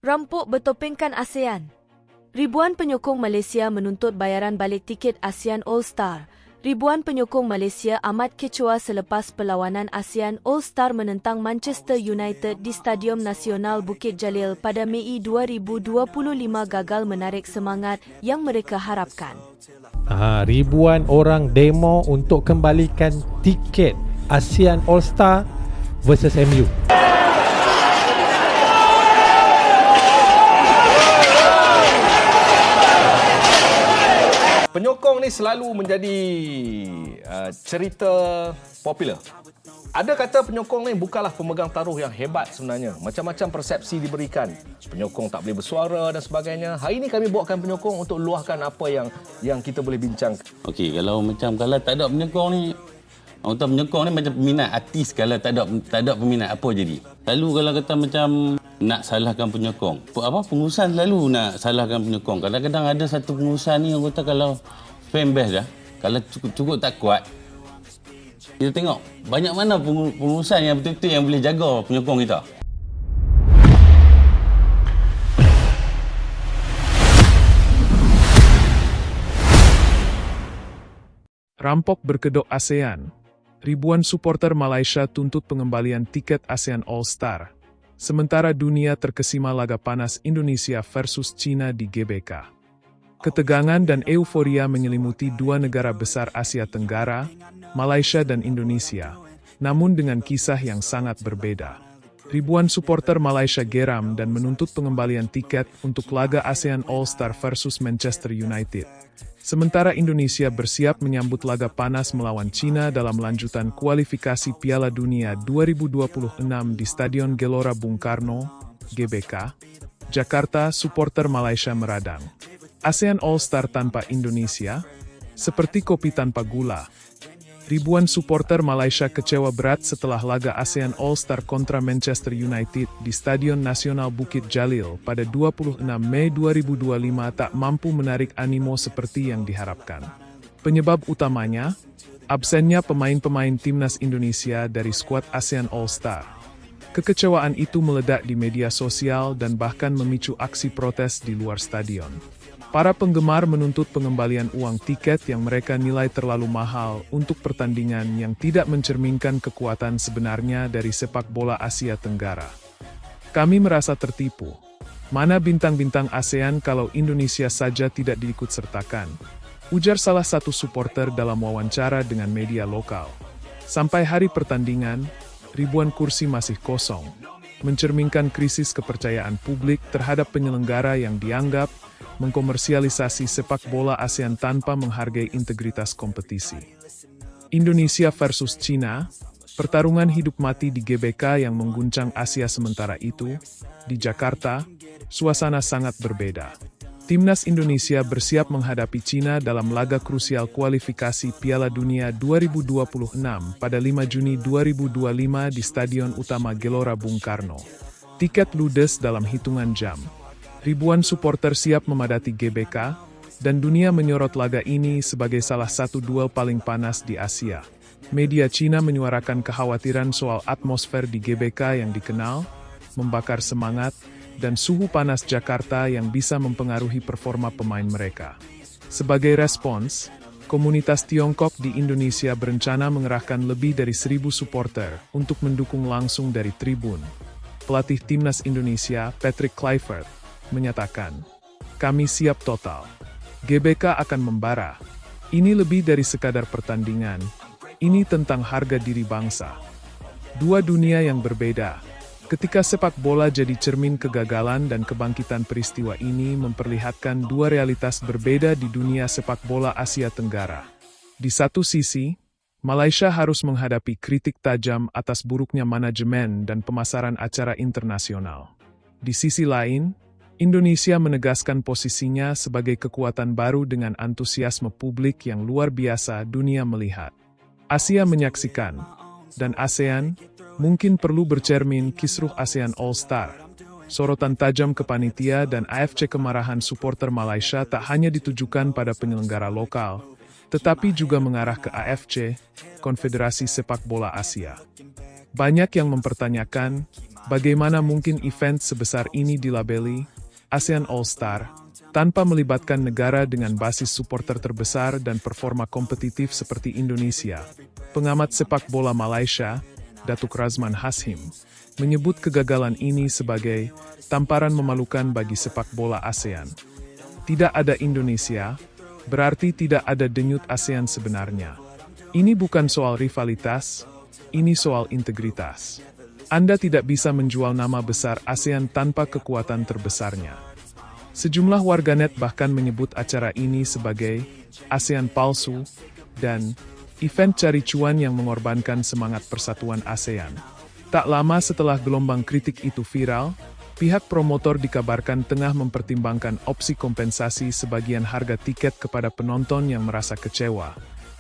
Rampok bertopengkan ASEAN. Ribuan penyokong Malaysia menuntut bayaran balik tiket ASEAN All-Star. Ribuan penyokong Malaysia amat kecoh selepas perlawanan ASEAN All-Star menentang Manchester United di Stadium Nasional Bukit Jalil pada Mei 2025 gagal menarik semangat yang mereka harapkan. Ribuan orang demo untuk kembalikan tiket ASEAN All-Star versus MU. Penyokong ni selalu menjadi cerita popular. Ada kata penyokong ni bukanlah pemegang taruh yang hebat sebenarnya. Macam-macam persepsi diberikan. Penyokong tak boleh bersuara dan sebagainya. Hari ini kami bawakan penyokong untuk luahkan apa yang kita boleh bincang. Okey, kalau tak ada penyokong ni, orang penyokong ni macam peminat artis. Kalau tak ada peminat, apa jadi? Lalu kalau kata macam nak salahkan penyokong. Pengurusan selalu nak salahkan penyokong. Kadang-kadang ada satu pengurusan ni yang kata kalau fanbase dah, kalau cukup tak kuat, kita tengok banyak mana pengurusan yang betul-betul yang boleh jaga penyokong kita. Rampok berkedok ASEAN. Ribuan supporter Malaysia tuntut pengembalian tiket ASEAN All-Star. Sementara dunia terkesima laga panas Indonesia versus China di GBK. Ketegangan dan euforia menyelimuti dua negara besar Asia Tenggara, Malaysia dan Indonesia, namun dengan kisah yang sangat berbeda. Ribuan supporter Malaysia geram dan menuntut pengembalian tiket untuk laga ASEAN All-Star versus Manchester United. Sementara Indonesia bersiap menyambut laga panas melawan China dalam lanjutan kualifikasi Piala Dunia 2026 di Stadion Gelora Bung Karno, GBK, Jakarta. Supporter Malaysia meradang. ASEAN All-Star tanpa Indonesia? Seperti kopi tanpa gula. Ribuan supporter Malaysia kecewa berat setelah laga ASEAN All-Star kontra Manchester United di Stadion Nasional Bukit Jalil pada 26 Mei 2025 tak mampu menarik animo seperti yang diharapkan. Penyebab utamanya, absennya pemain-pemain timnas Indonesia dari skuad ASEAN All-Star. Kekecewaan itu meledak di media sosial dan bahkan memicu aksi protes di luar stadion. Para penggemar menuntut pengembalian uang tiket yang mereka nilai terlalu mahal untuk pertandingan yang tidak mencerminkan kekuatan sebenarnya dari sepak bola Asia Tenggara. Kami merasa tertipu. Mana bintang-bintang ASEAN kalau Indonesia saja tidak diikutsertakan? Ujar salah satu supporter dalam wawancara dengan media lokal. Sampai hari pertandingan, ribuan kursi masih kosong, mencerminkan krisis kepercayaan publik terhadap penyelenggara yang dianggap mengkomersialisasi sepak bola ASEAN tanpa menghargai integritas kompetisi. Indonesia versus China, pertarungan hidup mati di GBK yang mengguncang Asia. Sementara itu, di Jakarta, suasana sangat berbeda. Timnas Indonesia bersiap menghadapi China dalam laga krusial kualifikasi Piala Dunia 2026 pada 5 Juni 2025 di Stadion Utama Gelora Bung Karno. Tiket ludes dalam hitungan jam. Ribuan supporter siap memadati GBK, dan dunia menyorot laga ini sebagai salah satu duel paling panas di Asia. Media Cina menyuarakan kekhawatiran soal atmosfer di GBK yang dikenal, membakar semangat, dan suhu panas Jakarta yang bisa mempengaruhi performa pemain mereka. Sebagai respons, komunitas Tiongkok di Indonesia berencana mengerahkan lebih dari 1.000 supporter untuk mendukung langsung dari tribun. Pelatih Timnas Indonesia, Patrick Kluivert, menyatakan, "Kami siap total. GBK akan membara. Ini lebih dari sekadar pertandingan. Ini tentang harga diri bangsa." Dua dunia yang berbeda. Ketika sepak bola jadi cermin kegagalan dan kebangkitan, peristiwa ini memperlihatkan dua realitas berbeda di dunia sepak bola Asia Tenggara. Di satu sisi, Malaysia harus menghadapi kritik tajam atas buruknya manajemen dan pemasaran acara internasional. Di sisi lain, Indonesia menegaskan posisinya sebagai kekuatan baru dengan antusiasme publik yang luar biasa dunia melihat. Asia menyaksikan, dan ASEAN mungkin perlu bercermin kisruh ASEAN All-Star. Sorotan tajam ke panitia dan AFC. Kemarahan supporter Malaysia tak hanya ditujukan pada penyelenggara lokal, tetapi juga mengarah ke AFC, Konfederasi Sepak Bola Asia. Banyak yang mempertanyakan, bagaimana mungkin event sebesar ini dilabeli ASEAN All-Star tanpa melibatkan negara dengan basis supporter terbesar dan performa kompetitif seperti Indonesia. Pengamat sepak bola Malaysia, Datuk Razman Hashim, menyebut kegagalan ini sebagai tamparan memalukan bagi sepak bola ASEAN. Tidak ada Indonesia, berarti tidak ada denyut ASEAN sebenarnya. Ini bukan soal rivalitas, ini soal integritas. Anda tidak bisa menjual nama besar ASEAN tanpa kekuatan terbesarnya. Sejumlah warganet bahkan menyebut acara ini sebagai ASEAN palsu dan event cari cuan yang mengorbankan semangat persatuan ASEAN. Tak lama setelah gelombang kritik itu viral, pihak promotor dikabarkan tengah mempertimbangkan opsi kompensasi sebagian harga tiket kepada penonton yang merasa kecewa.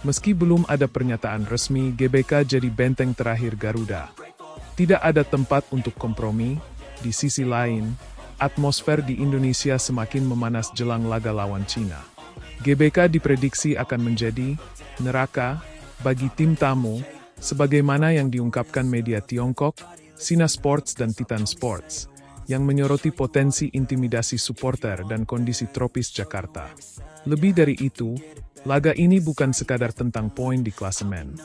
Meski belum ada pernyataan resmi, GBK jadi benteng terakhir Garuda. Tidak ada tempat untuk kompromi. Di sisi lain, atmosfer di Indonesia semakin memanas jelang laga lawan Cina. GBK diprediksi akan menjadi neraka bagi tim tamu, sebagaimana yang diungkapkan media Tiongkok, Sina Sports dan Titan Sports, yang menyoroti potensi intimidasi supporter dan kondisi tropis Jakarta. Lebih dari itu, laga ini bukan sekadar tentang poin di klasemen.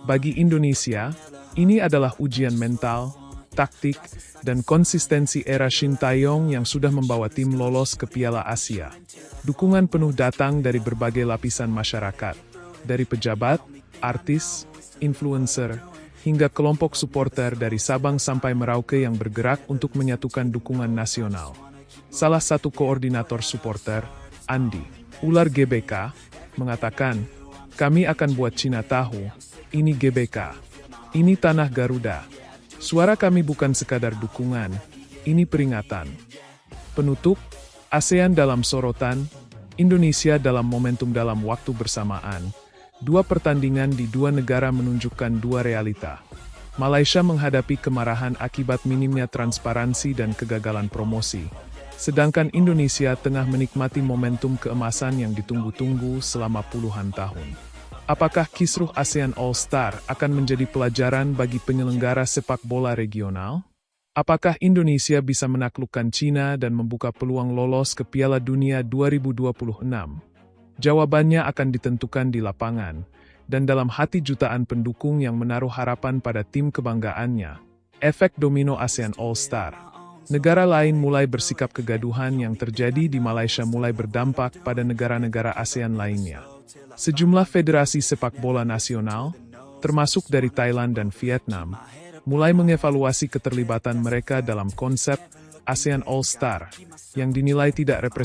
Bagi Indonesia, ini adalah ujian mental, taktik, dan konsistensi era Shin Tae-yong yang sudah membawa tim lolos ke Piala Asia. Dukungan penuh datang dari berbagai lapisan masyarakat, dari pejabat, artis, influencer, hingga kelompok supporter dari Sabang sampai Merauke yang bergerak untuk menyatukan dukungan nasional. Salah satu koordinator supporter, Andi, ular GBK, mengatakan, "Kami akan buat Cina tahu, ini GBK, ini tanah Garuda. Suara kami bukan sekadar dukungan, ini peringatan." Penutup, ASEAN dalam sorotan, Indonesia dalam momentum dalam waktu bersamaan. Dua pertandingan di dua negara menunjukkan dua realita. Malaysia menghadapi kemarahan akibat minimnya transparansi dan kegagalan promosi. Sedangkan Indonesia tengah menikmati momentum keemasan yang ditunggu-tunggu selama puluhan tahun. Apakah kisruh ASEAN All-Star akan menjadi pelajaran bagi penyelenggara sepak bola regional? Apakah Indonesia bisa menaklukkan Cina dan membuka peluang lolos ke Piala Dunia 2026? Jawabannya akan ditentukan di lapangan, dan dalam hati jutaan pendukung yang menaruh harapan pada tim kebanggaannya. Efek domino ASEAN All-Star. Negara lain mulai bersikap kegaduhan yang terjadi di Malaysia mulai berdampak pada negara-negara ASEAN lainnya. Sejumlah federasi sepak bola nasional, termasuk dari Thailand dan Vietnam, mulai mengevaluasi keterlibatan mereka dalam konsep ASEAN All-Star, yang dinilai tidak representatif